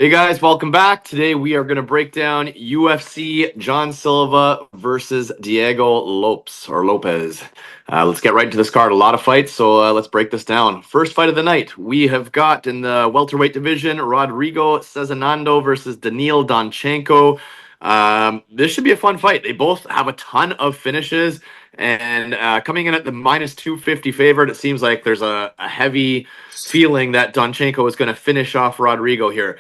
Hey guys, welcome back. Today we are going to break down UFC John Silva versus Diego Lopes or Lopez. Let's get right into this card. A lot of fights, so let's break this down. First fight of the night, we have got in the welterweight division Rodrigo Sezinando versus Daniil Donchenko. This should be a fun fight. They both have a ton of finishes, and coming in at the minus 250 favorite, it seems like there's a heavy feeling that Donchenko is going to finish off Rodrigo here.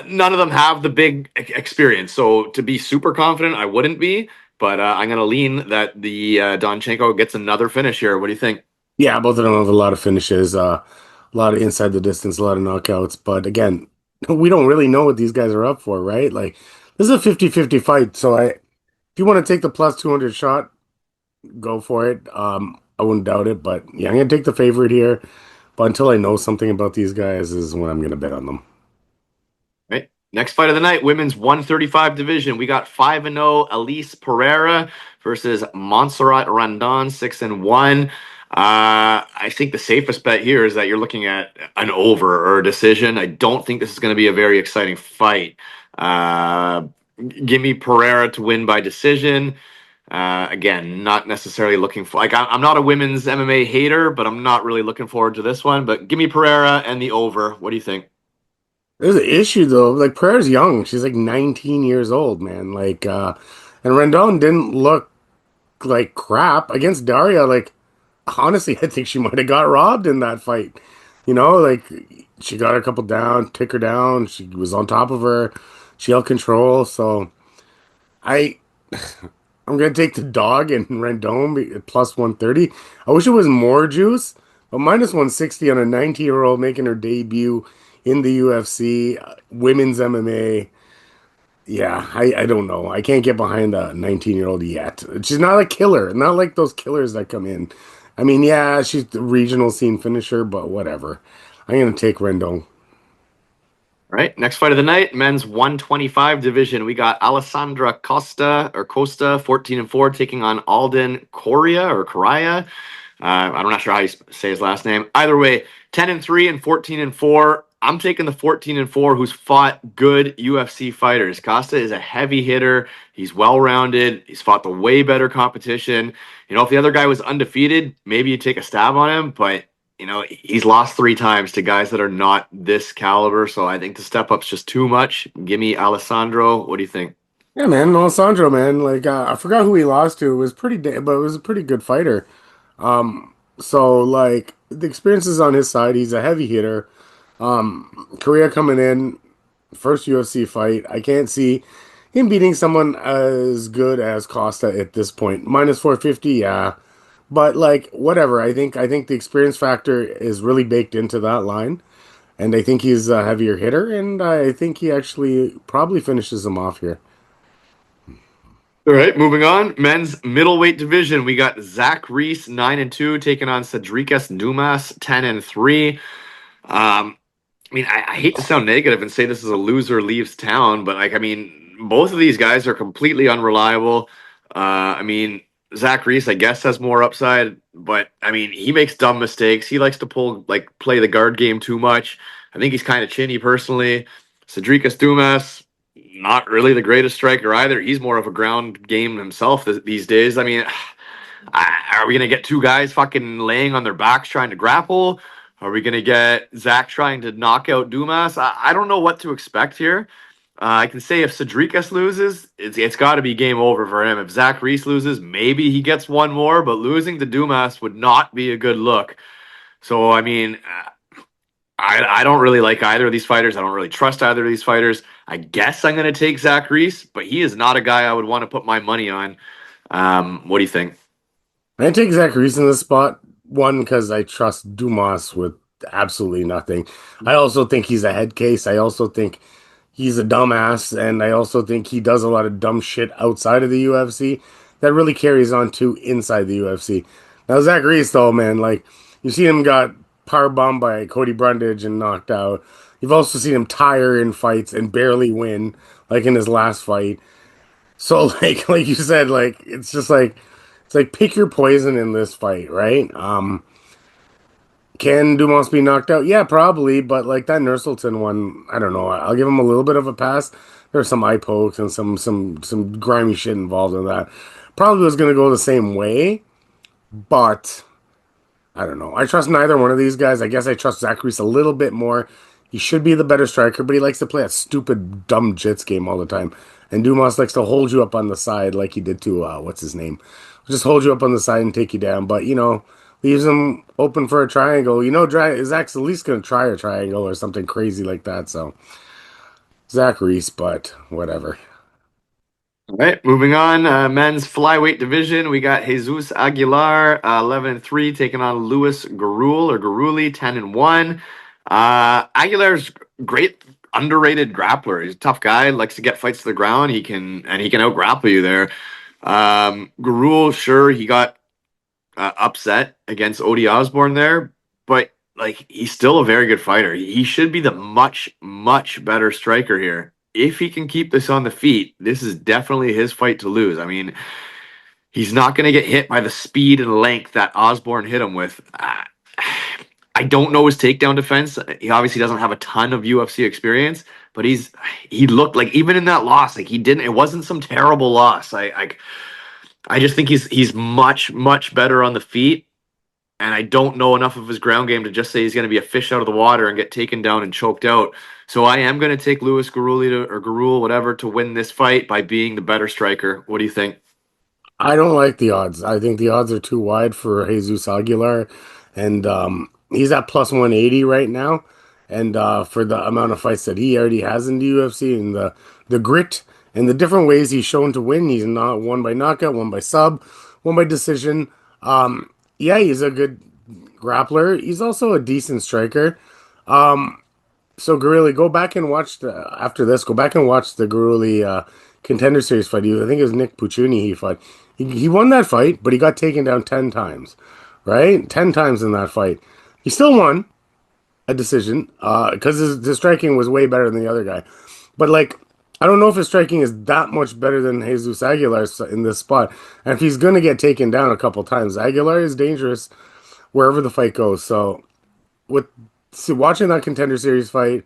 None of them have the big experience. So to be super confident, I wouldn't be. But I'm going to lean that the Donchenko gets another finish here. What do you think? Yeah, both of them have a lot of finishes, a lot of inside the distance, a lot of knockouts. But again, we don't really know what these guys are up for, right? Like, this is a 50-50 fight. So if you want to take the plus 200 shot, go for it. I wouldn't doubt it. But yeah, I'm going to take the favorite here. But until I know something about these guys is when I'm going to bet on them. Right. Next fight of the night, women's 135 division. We got 5-0 Elise Pereira versus Montserrat Rendon, 6-1. I think the safest bet here is that you're looking at an over or a decision. I don't think this is going to be a very exciting fight. Uh, Give me Pereira to win by decision. Again, not necessarily looking for I'm not a women's MMA hater, but I'm not really looking forward to this one. But give me Pereira and the over. What do you think? There's an issue though. Like Pereira's young. She's like 19 years old, man. And Rendon didn't look like crap against Daria. Like, honestly, I think she might have got robbed in that fight. Like she got her a couple down, took her down. She was on top of her. She held control. So I, I'm gonna take the dog and Rendon plus 130. I wish it was more juice, but minus 160 on a 19-year-old making her debut in the UFC, women's MMA. Yeah, I don't know. I can't get behind a 19-year-old yet. She's not a killer, not like those killers that come in. I mean, yeah, she's the regional scene finisher, but whatever. I'm gonna take Rendon. Right. Next fight of the night, men's 125 division. We got Alessandra Costa, 14-4, taking on Alden Coria or Coria. I'm not sure how you say his last name. Either way, 10-3 and 14-4. I'm taking the 14-4 who's fought good UFC fighters. Costa is a heavy hitter. He's well-rounded. He's fought the way better competition. If the other guy was undefeated, maybe you take a stab on him, but he's lost 3 times to guys that are not this caliber. So I think the step up's just too much. Give me Alessandro. What do you think? Yeah, man, Alessandro, man. Like, I forgot who he lost to. It was but it was a pretty good fighter. So like the experience is on his side. He's a heavy hitter. Korea coming in, first UFC fight. I can't see him beating someone as good as Costa at this point. Minus 450, yeah. But like whatever, I think the experience factor is really baked into that line, and I think he's a heavier hitter, and I think he actually probably finishes him off here. All right, moving on. Men's middleweight division. We got Zach Reese 9-2 taking on Cedricus Dumas 10-3. I hate to sound negative and say this is a loser leaves town, but both of these guys are completely unreliable. Zach Reese, I guess, has more upside, but he makes dumb mistakes. He likes to play the guard game too much. I think he's kind of chinny personally. Cedricus Dumas, not really the greatest striker either. He's more of a ground game himself these days. Are we gonna get 2 guys fucking laying on their backs trying to grapple? Are we gonna get Zach trying to knock out Dumas? I don't know what to expect here. I can say if Cedricus loses, it's got to be game over for him. If Zach Reese loses, maybe he gets one more, but losing to Dumas would not be a good look. So I don't really like either of these fighters. I don't really trust either of these fighters. I guess I'm going to take Zach Reese, but he is not a guy I would want to put my money on. What do you think? I take Zach Reese in this spot. One, because I trust Dumas with absolutely nothing. I also think he's a head case. I also think he's a dumbass, and I also think he does a lot of dumb shit outside of the UFC that really carries on to inside the UFC. Now, Zach Reese, though, man, like, you see him got power bombed by Cody Brundage and knocked out. You've also seen him tire in fights and barely win, like in his last fight. So, like you said, like, it's just like, it's like pick your poison in this fight, right? Can Dumas be knocked out? Yeah, probably. But like that Nurselton one, I don't know. I'll give him a little bit of a pass. There's some eye pokes and some grimy shit involved in that. Probably was going to go the same way, but I don't know. I trust neither one of these guys. I guess I trust Zach Reese a little bit more. He should be the better striker, but he likes to play a stupid, dumb jits game all the time. And Dumas likes to hold you up on the side like he did to, what's his name? Just hold you up on the side and take you down. But, leaves him open for a triangle. Zach's at least going to try a triangle or something crazy like that. So, Zach Reese, but whatever. All right, moving on. Men's flyweight division. We got Jesus Aguilar, 11-3, taking on Luis Gurule, 10-1. Aguilar's great, underrated grappler. He's a tough guy, likes to get fights to the ground. He can out grapple you there. Gurule, sure, he got upset against Odie Osborne there, but like he's still a very good fighter. He should be the much, much better striker here. If he can keep this on the feet, this is definitely his fight to lose. I mean, he's not going to get hit by the speed and length that Osborne hit him with. I don't know his takedown defense. He obviously doesn't have a ton of UFC experience, but he looked like even in that loss, like he didn't. It wasn't some terrible loss. I just think he's much much better on the feet, and I don't know enough of his ground game to just say he's going to be a fish out of the water and get taken down and choked out. So I am going to take Luis Gurule, whatever, to win this fight by being the better striker. What do you think? I don't like the odds. I think the odds are too wide for Jesus Aguilar, and he's at plus 180 right now. And for the amount of fights that he already has in the UFC and the grit and the different ways he's shown to win, he's not one by knockout, one by sub, one by decision. Yeah, he's a good grappler. He's also a decent striker. So Gurule, go back and watch the after this. Go back and watch the Gurule contender series fight. I think it was Nick Puccini he fought. He won that fight, but he got taken down 10 times, right? 10 times in that fight. He still won a decision because his striking was way better than the other guy. But like, I don't know if his striking is that much better than Jesus Aguilar's in this spot. And if he's gonna get taken down a couple times, Aguilar is dangerous wherever the fight goes. So with watching that contender series fight,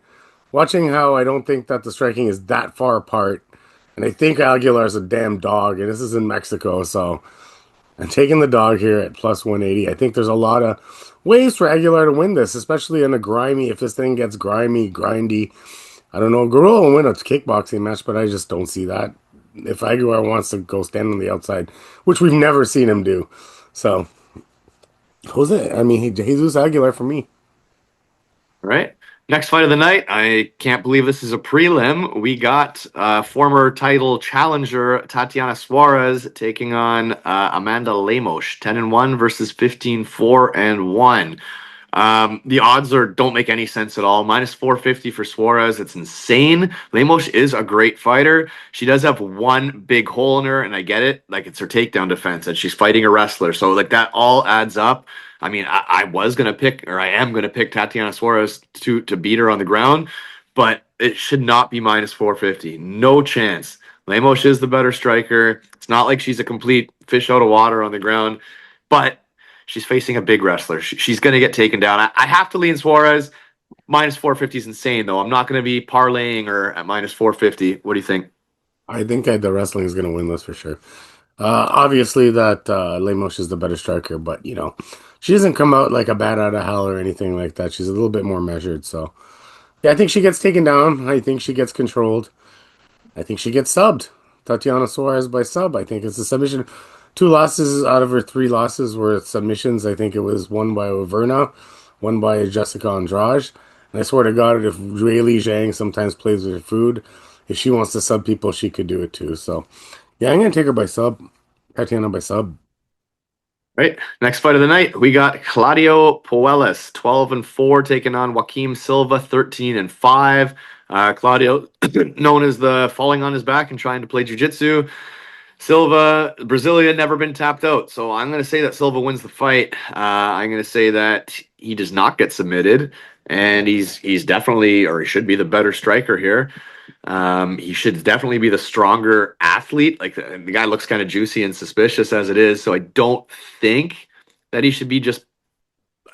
watching how I don't think that the striking is that far apart, and I think Aguilar's a damn dog, and this is in Mexico, so I'm taking the dog here at plus 180. I think there's a lot of ways for Aguilar to win this, especially in a grimy, if this thing gets grimy, grindy. I don't know, Gurule will win a kickboxing match, but I just don't see that. If Aguilar wants to go stand on the outside, which we've never seen him do. So, Jesus Aguilar for me. All right. Next fight of the night. I can't believe this is a prelim. We got former title challenger Tatiana Suarez taking on Amanda Lemos, 10-1 versus 15-4-1. The odds don't make any sense at all. Minus 450 for Suarez. It's insane. Lemos is a great fighter. She does have one big hole in her, and I get it. Like, it's her takedown defense, and she's fighting a wrestler. So, like, that all adds up. I mean, I was going to pick, or I am going to pick Tatiana Suarez to beat her on the ground, but it should not be minus 450. No chance. Lemos is the better striker. It's not like she's a complete fish out of water on the ground, but she's facing a big wrestler. She's going to get taken down. I have to lean Suarez. Minus 450 is insane, though. I'm not going to be parlaying her at minus 450. What do you think? I think the wrestling is going to win this for sure. Obviously, that Lemos is the better striker, but she doesn't come out like a bat out of hell or anything like that. She's a little bit more measured. So, yeah, I think she gets taken down. I think she gets controlled. I think she gets subbed. Tatiana Suarez by sub. I think it's a submission. Two losses out of her three losses were submissions. I think it was one by Verna, one by Jessica Andrade. And I swear to God, if Li Zhang sometimes plays with her food, if she wants to sub people, she could do it too. So, yeah, I'm gonna take her by sub. Tatiana by sub. Right. Next fight of the night, we got Claudio Puelles, 12-4, taking on Joaquim Silva, 13-5. Claudio, known as the falling on his back and trying to play jiu-jitsu. Silva, Brazilian, never been tapped out. So I'm going to say that Silva wins the fight. I'm going to say that he does not get submitted, and he's definitely, or he should be, the better striker here. He should definitely be the stronger athlete. Like the guy looks kind of juicy and suspicious as it is, so I don't think that he should be just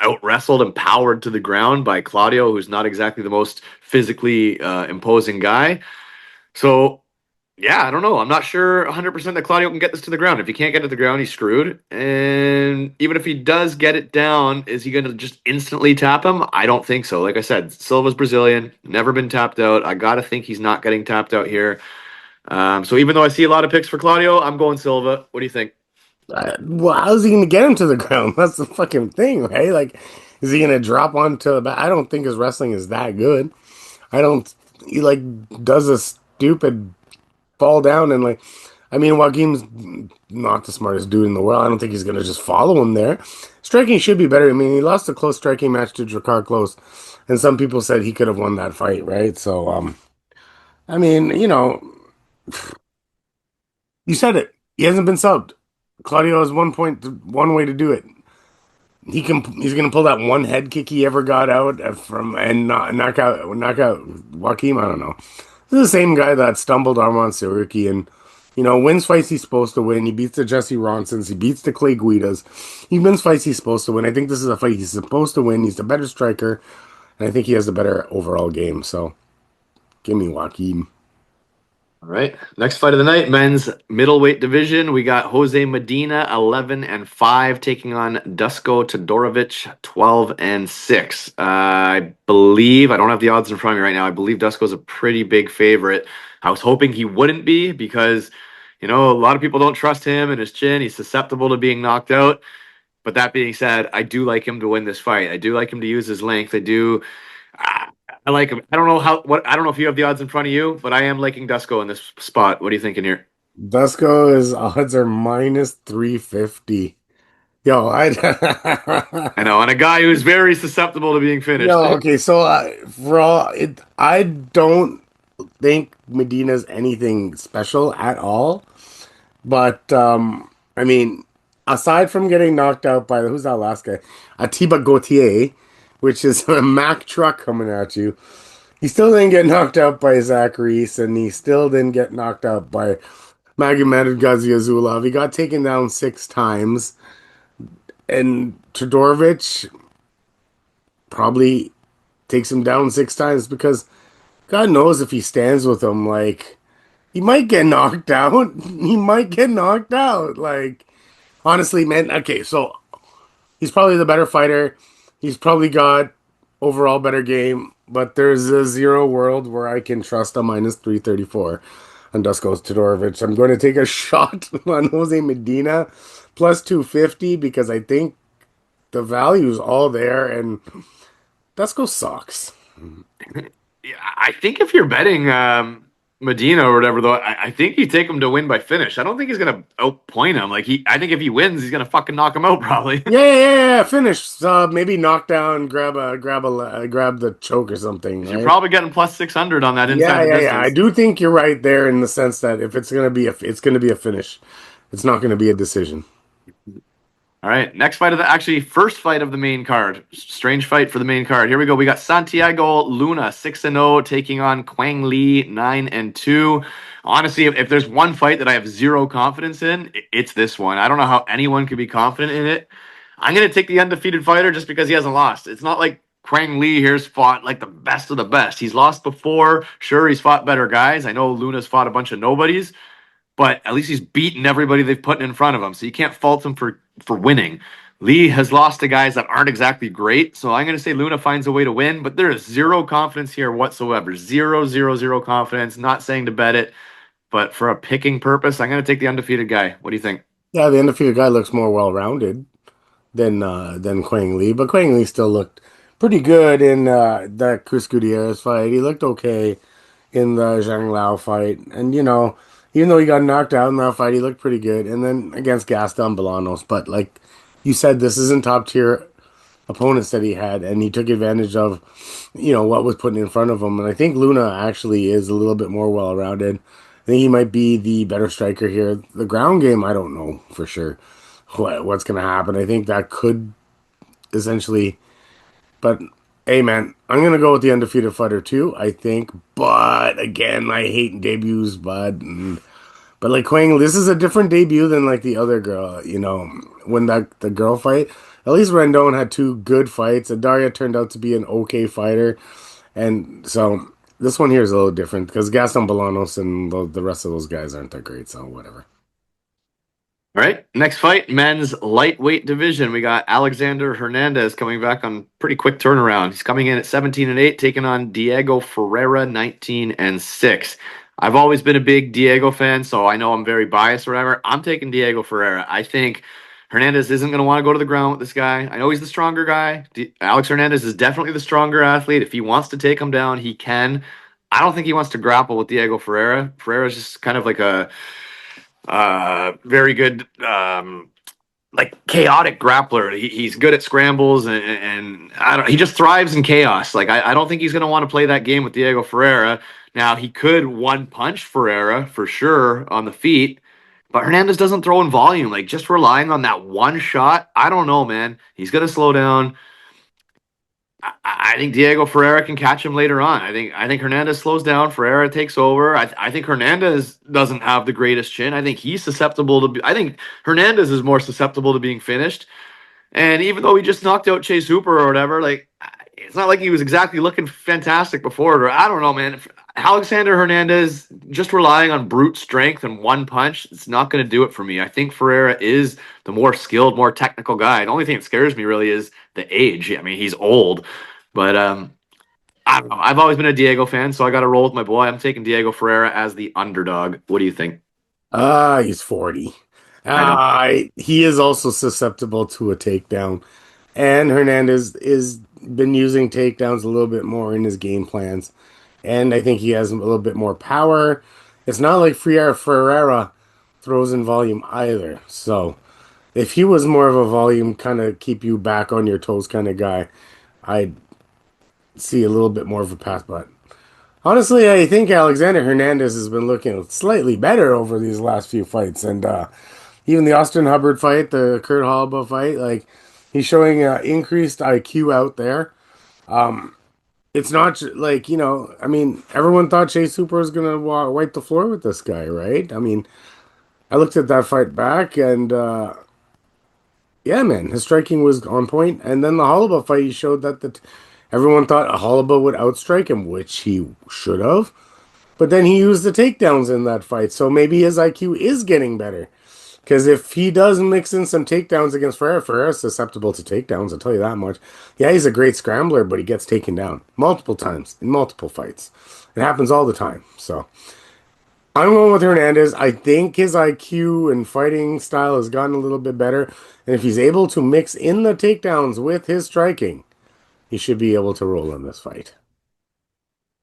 out wrestled and powered to the ground by Claudio, who's not exactly the most physically imposing guy. So yeah, I don't know. I'm not sure 100% that Claudio can get this to the ground. If he can't get it to the ground, he's screwed. And even if he does get it down, is he going to just instantly tap him? I don't think so. Like I said, Silva's Brazilian, never been tapped out. I got to think he's not getting tapped out here. So even though I see a lot of picks for Claudio, I'm going Silva. What do you think? Well, how's he going to get him to the ground? That's the fucking thing, right? Like, is he going to drop onto the back? I don't think his wrestling is that good. I don't. He like does a stupid fall down and like. I mean, Joaquin's not the smartest dude in the world. I don't think he's gonna just follow him there. Striking should be better. I mean, he lost a close striking match to Drakkar Close, and some people said he could have won that fight, right? So, I mean, you said it. He hasn't been subbed. Claudio has one way to do it. He's gonna pull that one head kick he ever got out from and knock out Joaquin. I don't know. This is the same guy that stumbled Arman Saruki and wins fights he's supposed to win. He beats the Jesse Ronsons. He beats the Clay Guidas. He wins fights he's supposed to win. I think this is a fight he's supposed to win. He's the better striker, and I think he has the better overall game. So give me Joaquin. All right. Next fight of the night, men's middleweight division. We got Jose Medina, 11-5, taking on Dusko Todorovic, 12-6. I believe, I don't have the odds in front of me right now. I believe Dusko's a pretty big favorite. I was hoping he wouldn't be because, a lot of people don't trust him and his chin. He's susceptible to being knocked out. But that being said, I do like him to win this fight. I do like him to use his length. I do. I like him. I don't know I don't know if you have the odds in front of you, but I am liking Dusko in this spot. What are you thinking here? Dusko's odds are minus 350. Yo, I know, and a guy who's very susceptible to being finished. yo, okay, so for all it, I don't think Medina's anything special at all. But I mean, aside from getting knocked out by who's that last guy, Atiba Gautier, which is a Mack truck coming at you, he still didn't get knocked out by Zach Reese, and he still didn't get knocked out by Magomed Ghaziazulov. He got taken down 6 times, and Todorovic probably takes him down 6 times because God knows if he stands with him, like he might get knocked out. He might get knocked out. Like honestly, man. Okay, so he's probably the better fighter. He's probably got overall better game, but there's a zero world where I can trust a minus 334 on Dusko Todorovic. I'm going to take a shot on Jose Medina plus 250 because I think the value's all there and Dusko sucks. Yeah, I think if you're betting Medina or whatever, though, I think you take him to win by finish. I don't think he's gonna outpoint him. I think if he wins, he's gonna fucking knock him out probably. Yeah. Finish. Maybe knock down, grab the choke or something. You're Right? probably getting plus 600 on that inside the Yeah. I distance. do think you're right there in the sense that if it's gonna be a finish. It's not gonna be a decision. All right, next fight of the actually first fight of the main card. Strange fight for the main card. Here we go. We got Santiago Luna 6-0 taking on Quang Li 9-2. Honestly, if there's one fight that I have zero confidence in, it's this one. I don't know how anyone could be confident in it. I'm gonna take the undefeated fighter just because he hasn't lost. It's not like Quang Li here's fought like the best of the best. He's lost before. Sure, he's fought better guys. I know Luna's fought a bunch of nobodies, but at least he's beaten everybody they've put in front of him. So you can't fault him for winning. Lee has lost to guys that aren't exactly great. So I'm going to say Luna finds a way to win, but there is zero confidence here whatsoever. Zero confidence. Not saying to bet it, but for a picking purpose, I'm going to take the undefeated guy. What do you think? Yeah, the undefeated guy looks more well rounded than Quang Li, but Quang Li still looked pretty good in that Chris Gutierrez fight. He looked okay in the Zhang Lao fight, and even though he got knocked out in that fight, he looked pretty good. And then against Gaston Bolanos, but like you said, this isn't top tier opponents that he had, and he took advantage of what was put in front of him. And I think Luna actually is a little bit more well rounded. I think he might be the better striker here. The ground game, I don't know for sure what's going to happen. I think that could essentially, but hey, man, I'm going to go with the undefeated fighter too, I think. But again, I hate debuts, but like Quang, this is a different debut than like the other girl, when the girl fight, at least Rendon had two good fights, and Daria turned out to be an okay fighter. And so this one here is a little different because Gaston Bolanos and the rest of those guys aren't that great, so whatever. All right, next fight, men's lightweight division. We got Alexander Hernandez coming back on pretty quick turnaround. He's coming in at 17-8, taking on Diego Ferreira, 19-6. I've always been a big Diego fan, so I know I'm very biased or whatever. I'm taking Diego Ferreira. I think Hernandez isn't going to want to go to the ground with this guy. I know he's the stronger guy. Alex Hernandez is definitely the stronger athlete. If he wants to take him down, he can. I don't think he wants to grapple with Diego Ferreira. Ferreira is just kind of like a very good, like chaotic grappler. He's good at scrambles, and I don't. He just thrives in chaos. Like I don't think he's going to want to play that game with Diego Ferreira. Now he could one punch Ferreira for sure on the feet, but Hernandez doesn't throw in volume. Like just relying on that one shot, I don't know, man. He's going to slow down. I think Diego Ferreira can catch him later on. I think Hernandez slows down. Ferreira takes over. I think Hernandez doesn't have the greatest chin. I think he's susceptible to. I think Hernandez is more susceptible to being finished. And even though he just knocked out Chase Hooper or whatever, like it's not like he was exactly looking fantastic before it. Or I don't know, man. Alexander Hernandez just relying on brute strength and one punch, it's not going to do it for me. I think Ferreira is the more skilled, more technical guy. The only thing that scares me really is the age. I mean, he's old, but I don't know. I've always been a Diego fan, so I got to roll with my boy. I'm taking Diego Ferreira as the underdog. What do you think? He's 40. I know. He is also susceptible to a takedown. And Hernandez is been using takedowns a little bit more in his game plans. And I think he has a little bit more power. It's not like Ferreira throws in volume either. So if he was more of a volume kind of keep you back on your toes kind of guy, I'd see a little bit more of a path. But honestly, I think Alexander Hernandez has been looking slightly better over these last few fights. And even the Austin Hubbard fight, the Kurt Hallba fight, like he's showing increased IQ out there. It's not like, I mean, everyone thought Chase Hooper was going to wipe the floor with this guy, right? I mean, I looked at that fight back and, yeah, man, his striking was on point. And then the Holloway fight, he showed that everyone thought Holloway would outstrike him, which he should have. But then he used the takedowns in that fight, so maybe his IQ is getting better. Because if he does mix in some takedowns against Ferreira, Ferreira's susceptible to takedowns, I'll tell you that much. Yeah, he's a great scrambler, but he gets taken down multiple times in multiple fights. It happens all the time. So I'm going with Hernandez. I think his IQ and fighting style has gotten a little bit better. And if he's able to mix in the takedowns with his striking, he should be able to roll in this fight.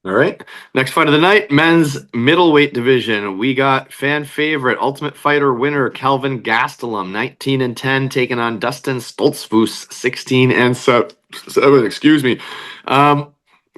All right. Next fight of the night, men's middleweight division. We got fan favorite, Ultimate Fighter winner Kelvin Gastelum, 19-10, taking on Dustin Stoltzfus, 16-7. Excuse me.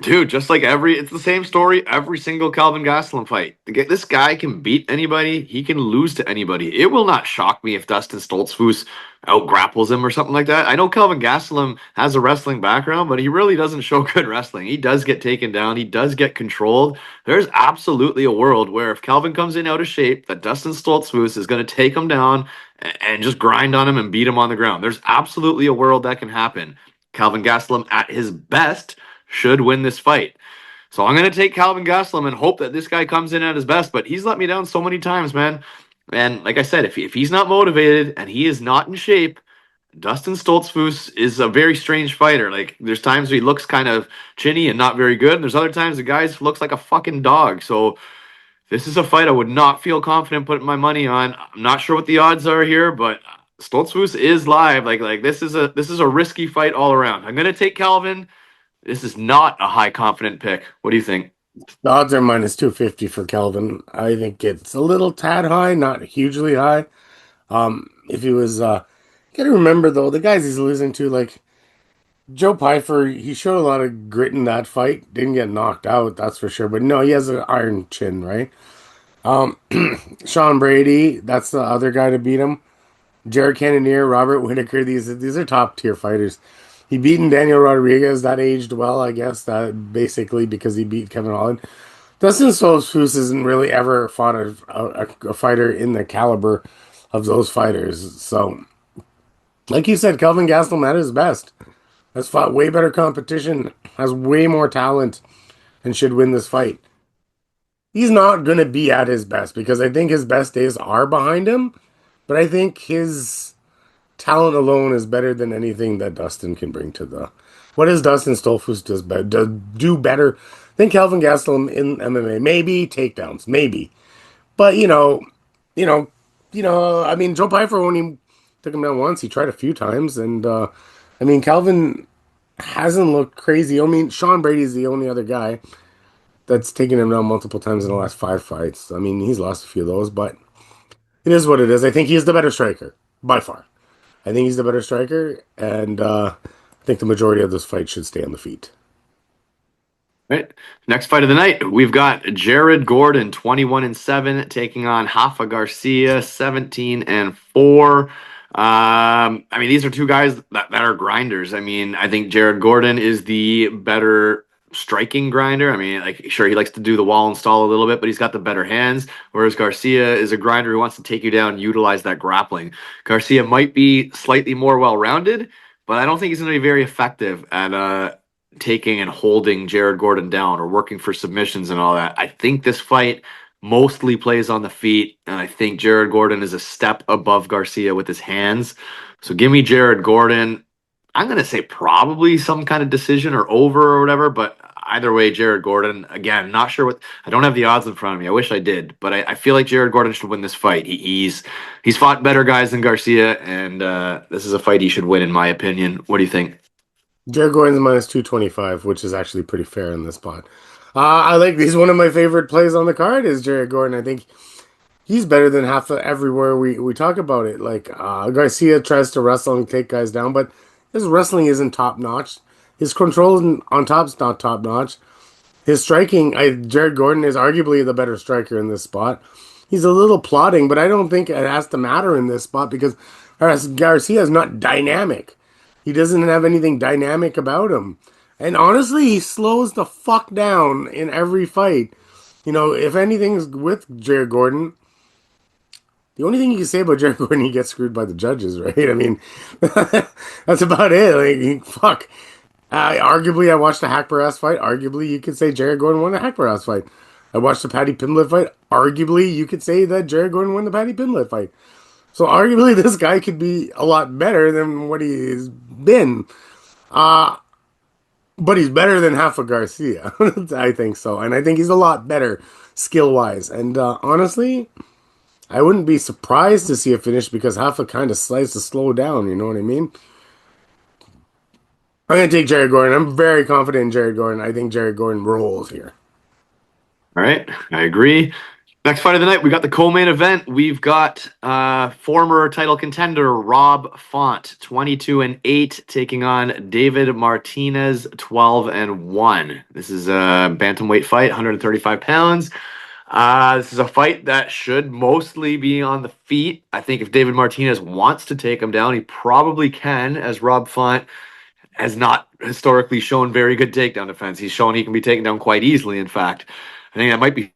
Dude, just like it's the same story every single Kelvin Gastelum fight. This guy can beat anybody. He can lose to anybody. It will not shock me if Dustin Stoltzfus out grapples him or something like that. I know Kelvin Gastelum has a wrestling background, but he really doesn't show good wrestling. He does get taken down. He does get controlled. There's absolutely a world where if Kelvin comes in out of shape, that Dustin Stoltzfus is going to take him down and just grind on him and beat him on the ground. There's absolutely a world that can happen. Kelvin Gastelum at his best should win this fight. So I'm going to take Kelvin Gastelum and hope that this guy comes in at his best, but he's let me down so many times, man. And like I said, if he's not motivated and he is not in shape, Dustin Stoltzfus is a very strange fighter. Like there's times he looks kind of chinny and not very good, and there's other times the guy looks like a fucking dog. So this is a fight I would not feel confident putting my money on. I'm not sure what the odds are here, but Stoltzfus is live. Like this is a risky fight all around. I'm gonna take Calvin. This is not a high confident pick. What do you think? The odds are minus 250 for Kelvin. I think it's a little tad high, not hugely high. If he was, you gotta remember though, the guys he's losing to, like Joe Pfeiffer, he showed a lot of grit in that fight. Didn't get knocked out, that's for sure. But no, he has an iron chin, right? Um, Sean Brady, that's the other guy to beat him. Jared Cannonier, Robert Whitaker, these are top tier fighters. He beaten Daniel Rodriguez. That aged well, I guess. That basically because he beat Kevin Holland. Dustin Stoltzfus hasn't really ever fought a fighter in the caliber of those fighters. So Like you said, Kelvin Gastelum at his best has fought way better competition, has way more talent, and should win this fight. He's not going to be at his best because I think his best days are behind him, but I think his talent alone is better than anything that Dustin can bring to the. What does Dustin Stoltzfus do better than Kelvin Gastelum in MMA? Maybe takedowns, maybe, but you know, I mean, Joe Pyfer only took him down once. He tried a few times, and I mean, Calvin hasn't looked crazy. I mean, Sean Brady's the only other guy that's taken him down multiple times in the last 5 fights. I mean, he's lost a few of those, but it is what it is. I think he's the better striker by far. I think he's the better striker, and I think the majority of this fight should stay on the feet. Right. Next fight of the night, we've got Jared Gordon, 21-7, taking on Rafa Garcia, 17-4. I mean, these are two guys that are grinders. I mean, I think Jared Gordon is the better striking grinder. I mean, like, sure, he likes to do the wall install a little bit, but he's got the better hands. Whereas Garcia is a grinder who wants to take you down and utilize that grappling. Garcia might be slightly more well-rounded, but I don't think he's going to be very effective at taking and holding Jared Gordon down or working for submissions and all that. I think this fight mostly plays on the feet, and I think Jared Gordon is a step above Garcia with his hands. So give me Jared Gordon. I'm going to say probably some kind of decision or over or whatever, but either way, Jared Gordon, again, not sure what, I don't have the odds in front of me. I wish I did, but I feel like Jared Gordon should win this fight. He's fought better guys than Garcia, and this is a fight he should win, in my opinion. What do you think? Jared Gordon's minus 225, which is actually pretty fair in this spot. I like he's one of my favorite plays on the card is Jared Gordon. I think he's better than half of everywhere we talk about it. Like Garcia tries to wrestle and take guys down, but his wrestling isn't top notch. His control on top's not top notch. His striking, Jared Gordon is arguably the better striker in this spot. He's a little plodding, but I don't think it has to matter in this spot because Garcia is not dynamic. He doesn't have anything dynamic about him. And honestly, he slows the fuck down in every fight. If anything's with Jared Gordon, the only thing you can say about Jared Gordon, he gets screwed by the judges, right? I mean, that's about it. Like, fuck. Arguably, I watched a Hack Barras fight. Arguably, you could say Jared Gordon won the Hack Barras fight. I watched the Paddy Pimblett fight. Arguably, you could say that Jared Gordon won the Paddy Pimblett fight. So arguably, this guy could be a lot better than what he's been. But he's better than Rafa Garcia. I think so. And I think he's a lot better skill-wise. And honestly, I wouldn't be surprised to see a finish because Rafa kind of slides to slow down. You know what I mean? I'm going to take Jared Gordon. I'm very confident in Jared Gordon. I think Jared Gordon rolls here. All right, I agree. Next fight of the night, we got the co-main event. We've got former title contender Rob Font, 22-8, taking on David Martinez, 12-1. This is a bantamweight fight, 135 pounds. This is a fight that should mostly be on the feet. I think if David Martinez wants to take him down, he probably can, as Rob Font has not historically shown very good takedown defense. He's shown he can be taken down quite easily, in fact. I think that might be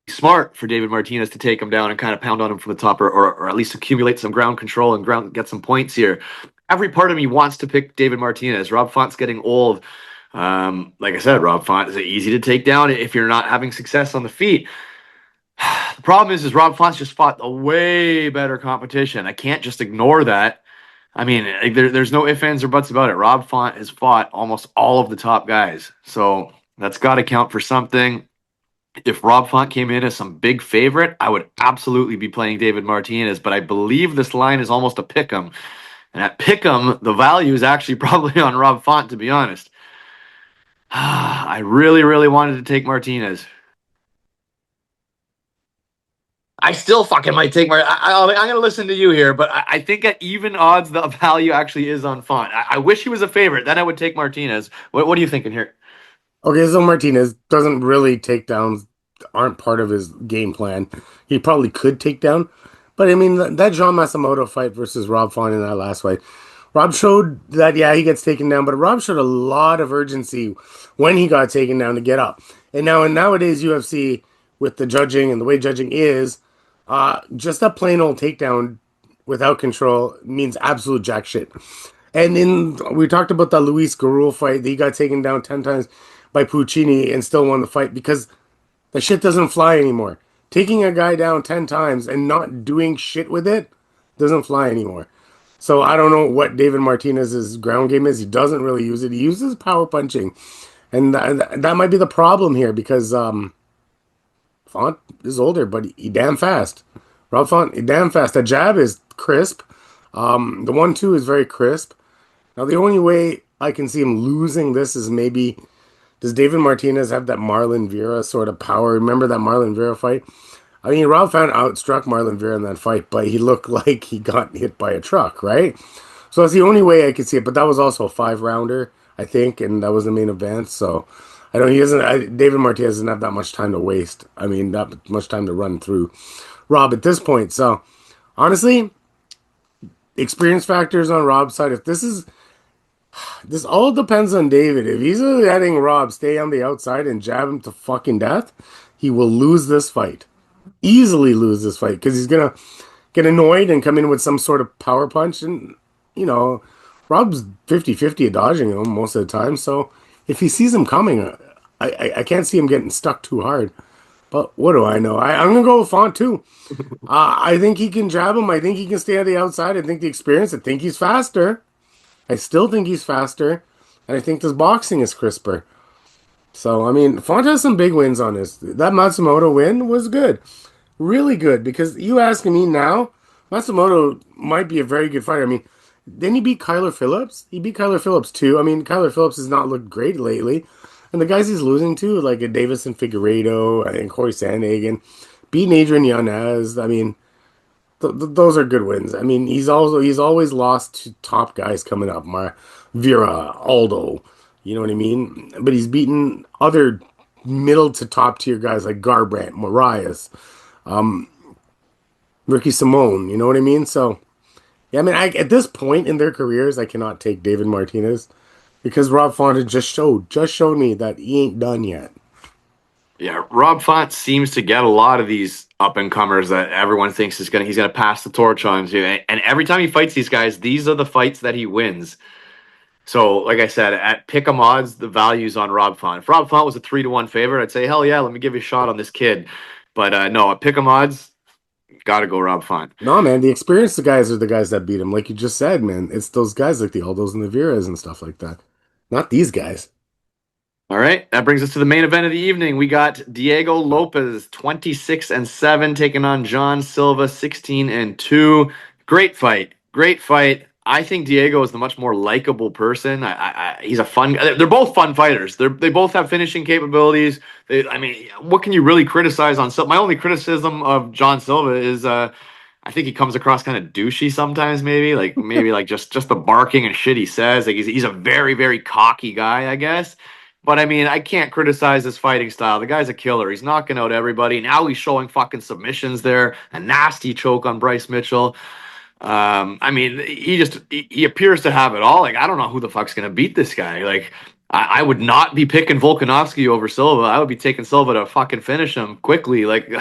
smart for David Martinez to take him down and kind of pound on him from the top or at least accumulate some ground control and get some points here. Every part of me wants to pick David Martinez. Rob Font's getting old. Like I said, Rob Font is easy to take down if you're not having success on the feet. The problem is Rob Font's just fought a way better competition. I can't just ignore that. I mean, there's no ifs, ands, or buts about it. Rob Font has fought almost all of the top guys. So that's got to count for something. If Rob Font came in as some big favorite, I would absolutely be playing David Martinez, but I believe this line is almost a pick'em. And at pick'em, the value is actually probably on Rob Font, to be honest. I really, really wanted to take Martinez. I still fucking might take I'm going to listen to you here, but I think at even odds, the value actually is on Font. I wish he was a favorite. Then I would take Martinez. What are you thinking here? Okay, so Martinez doesn't really take downs, aren't part of his game plan. He probably could take down, but I mean, that John Masamoto fight versus Rob Font in that last fight, Rob showed that, yeah, he gets taken down, but Rob showed a lot of urgency when he got taken down to get up. And nowadays UFC, with the judging and the way judging is, just a plain old takedown without control means absolute jack shit. And in we talked about the Luis Gurule fight, he got taken down 10 times by Puccini and still won the fight because the shit doesn't fly anymore. Taking a guy down 10 times and not doing shit with it doesn't fly anymore. So I don't know what David Martinez's ground game is. He doesn't really use it. He uses power punching, and that might be the problem here because Font is older, but he damn fast. Rob Font, he damn fast. The jab is crisp. The 1-2 is very crisp. Now the only way I can see him losing this is maybe does David Martinez have that Marlon Vera sort of power? Remember that Marlon Vera fight? I mean, Rob Font outstruck Marlon Vera in that fight, but he looked like he got hit by a truck, right? So that's the only way I could see it. But that was also a 5 rounder, I think, and that was the main event. So I don't. He doesn't. David Martinez doesn't have that much time to waste. I mean, that much time to run through Rob at this point. So honestly, experience factors on Rob's side. If this all depends on David. If he's letting Rob stay on the outside and jab him to fucking death, he will lose this fight. Easily lose this fight because he's gonna get annoyed and come in with some sort of power punch. And, you know, Rob's 50-50 at dodging him most of the time. So if he sees him coming, I can't see him getting stuck too hard. But what do I know? I'm going to go with Font too. I think he can jab him. I think he can stay on the outside. I think the experience, I think he's faster. I still think he's faster. And I think this boxing is crisper. So, I mean, Font has some big wins on this. That Matsumoto win was good. Really good. Because you asking me now, Matsumoto might be a very good fighter. I mean, didn't he beat Kyler Phillips? He beat Kyler Phillips too. I mean, Kyler Phillips has not looked great lately. And the guys he's losing to, like a Davison Figueiredo and Corey Sandhagen, beating Adrian Yanez. I mean, those are good wins. I mean, he's always lost to top guys coming up, Vera, Aldo. You know what I mean? But he's beaten other middle to top tier guys like Garbrandt, Marias, Ricky Simone. You know what I mean? So yeah, I mean, at this point in their careers, I cannot take David Martinez because Rob Font just showed me that he ain't done yet. Yeah, Rob Font seems to get a lot of these up and comers that everyone thinks he's gonna pass the torch on to, and every time he fights these guys, these are the fights that he wins. So, like I said, at pick'em odds, the value's on Rob Font. If Rob Font was a 3-1 favorite, I'd say hell yeah, let me give you a shot on this kid. But no, at pick'em odds, gotta go Rob Font. No, man, the experienced guys are the guys that beat him. Like you just said, man, it's those guys like the Aldos and the Veras and stuff like that. Not these guys. All right, that brings us to the main event of the evening. We got Diego Lopes, 26-7, taking on John Silva, 16-2. Great fight, great fight. I think Diego is the much more likable person. He's a fun. They're both fun fighters. They both have finishing capabilities. I mean, what can you really criticize on Silva? My only criticism of John Silva is I think he comes across kind of douchey sometimes. Maybe like just the barking and shit he says. Like he's a very very cocky guy, I guess. But I mean, I can't criticize his fighting style. The guy's a killer. He's knocking out everybody. Now he's showing fucking submissions there. A nasty choke on Bryce Mitchell. I mean, he appears to have it all. Like, I don't know who the fuck's gonna beat this guy. Like, I would not be picking Volkanovski over Silva. I would be taking Silva to fucking finish him quickly. Like,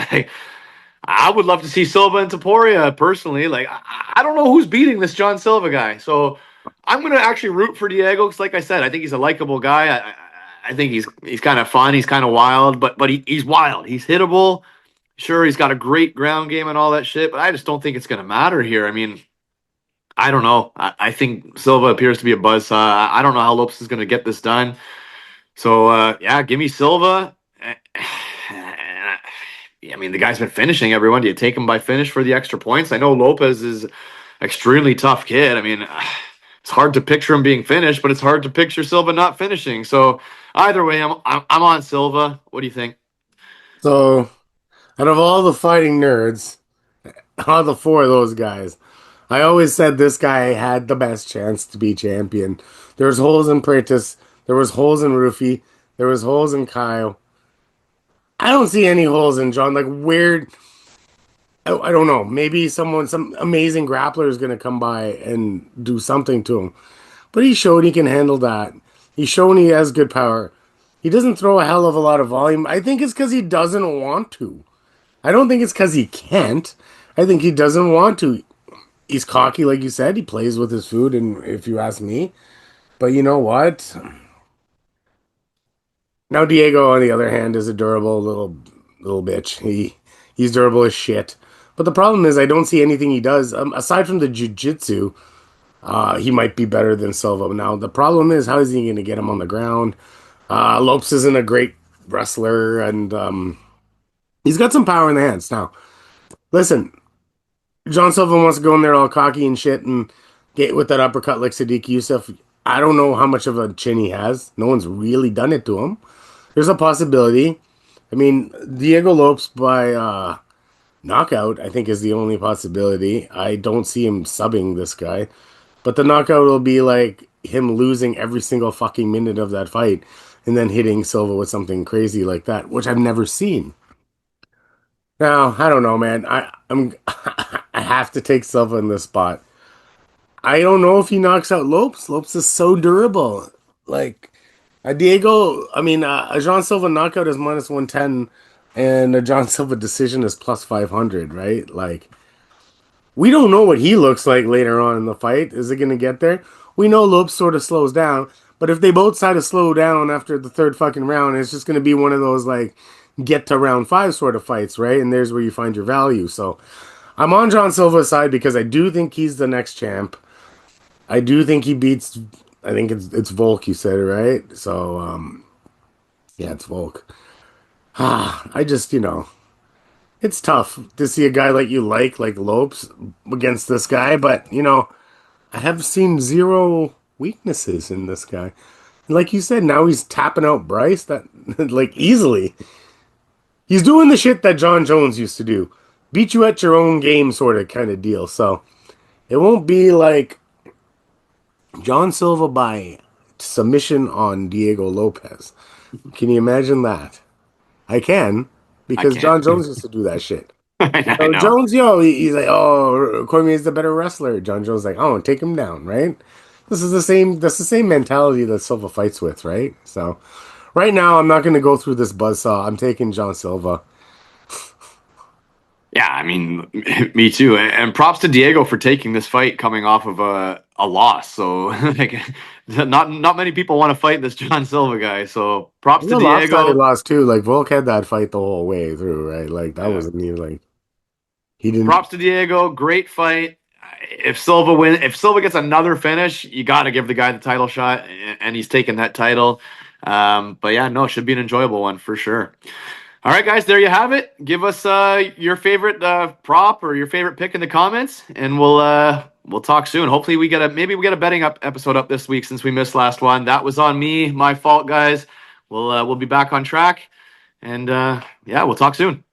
I would love to see Silva and Topuria personally. Like, I don't know who's beating this John Silva guy. So I'm gonna actually root for Diego because, like I said, I think he's a likable guy. I think he's kind of fun. He's kind of wild, but he's wild. He's hittable. Sure, he's got a great ground game and all that shit, but I just don't think it's going to matter here. I mean, I don't know. I think Silva appears to be a buzzsaw. I don't know how Lopes is going to get this done. So, yeah, give me Silva. I mean, the guy's been finishing everyone. Do you take him by finish for the extra points? I know Lopez is extremely tough kid. I mean, it's hard to picture him being finished, but it's hard to picture Silva not finishing. So, either way, I'm on Silva. What do you think? So, out of all the fighting nerds, out of the four of those guys, I always said this guy had the best chance to be champion. There was holes in Pratis, there was holes in Rufy, there was holes in Kyle. I don't see any holes in John. Like where I don't know. Maybe some amazing grappler is gonna come by and do something to him. But he showed he can handle that. He's shown he has good power. He doesn't throw a hell of a lot of volume. I think it's because he doesn't want to. I don't think it's because he can't. I think he doesn't want to. He's cocky, like you said. He plays with his food, and if you ask me, but you know what? Now Diego, on the other hand, is a durable little bitch. He's durable as shit. But the problem is, I don't see anything he does aside from the jujitsu. He might be better than Silva. Now the problem is, how is he going to get him on the ground? Lopes isn't a great wrestler, and he's got some power in the hands. Now, listen, John Silva wants to go in there all cocky and shit and get with that uppercut like Sadiq Youssef. I don't know how much of a chin he has. No one's really done it to him. There's a possibility. I mean, Diego Lopes by knockout, I think, is the only possibility. I don't see him subbing this guy. But the knockout will be like him losing every single fucking minute of that fight and then hitting Silva with something crazy like that, which I've never seen. Now, I don't know, man. I'm I have to take Silva in this spot. I don't know if he knocks out Lopes. Lopes is so durable. Like Diego, I mean, a John Silva knockout is minus 110 and a John Silva decision is plus 500, right? Like we don't know what he looks like later on in the fight. Is it going to get there? We know Lopes sort of slows down, but if they both try to slow down after the third fucking round, it's just going to be one of those like get to round five sort of fights, right? And there's where you find your value. So I'm on John Silva's side because I do think he's the next champ. I do think he beats. I think it's Volk. You said it right. So yeah, it's Volk. I just it's tough to see a guy like you like Lopes against this guy, but I have seen zero weaknesses in this guy. Like you said, now he's tapping out Bryce that like easily. He's doing the shit that John Jones used to do. Beat you at your own game sort of kind of deal. So it won't be like John Silva by submission on Diego Lopez. Can you imagine that? I can, I because can't. John Jones used to do that shit. I know. Jones, he's like, oh, Cormier's the better wrestler. John Jones like, oh, take him down, right? This is the same. That's the same mentality that Silva fights with, right? So, right now, I'm not going to go through this buzzsaw. I'm taking John Silva. Yeah, I mean, me too. And props to Diego for taking this fight coming off of a loss. So like, not many people want to fight this John Silva guy. So props And to the lopsided Diego. loss too. Like Volk had that fight the whole way through, right? Like that Yeah. wasn't even like he didn't. Props to Diego. Great fight. If Silva gets another finish, you got to give the guy the title shot, and he's taking that title. But yeah, no, it should be an enjoyable one for sure. All right, guys, there you have it. Give us your favorite prop or your favorite pick in the comments, and we'll talk soon. Hopefully, we get a betting episode up this week since we missed last one. That was on me, my fault, guys. We'll be back on track, and yeah, we'll talk soon.